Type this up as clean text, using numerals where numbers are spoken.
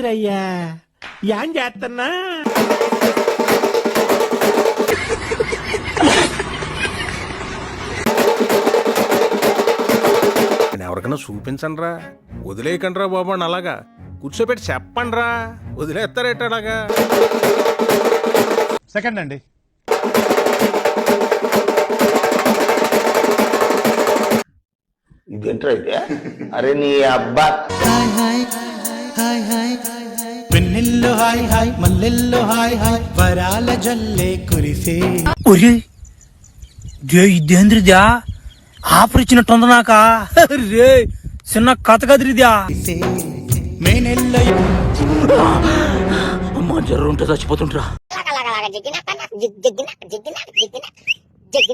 ఈరయ్యా యాం చేస్తున్నా ఎవరికైనా చూపించండి రా, వదిలేయకండి రా బాబు అని అలాగా కూర్చోబెట్టి చెప్పండి రా, వదిలేస్తారేట అలాగా. సెకండ్ అండి. ఇదేంట్రా ఇది? అరే నీ అబ్బా పెన్నెల్లో హాయ్ హాయ్ మల్లెల్లో హాయ్ హాయ్ వరాల జల్లే కురిసే. ఇదేంద్రిద్యా ఆఫర్ ఇచ్చినట్టుంది నాకా రే చిన్న కథ కదిరిద్యా. మేనెల్లో అమ్మ జర్రు ఉంటే చచ్చిపోతుంటరా. జగ్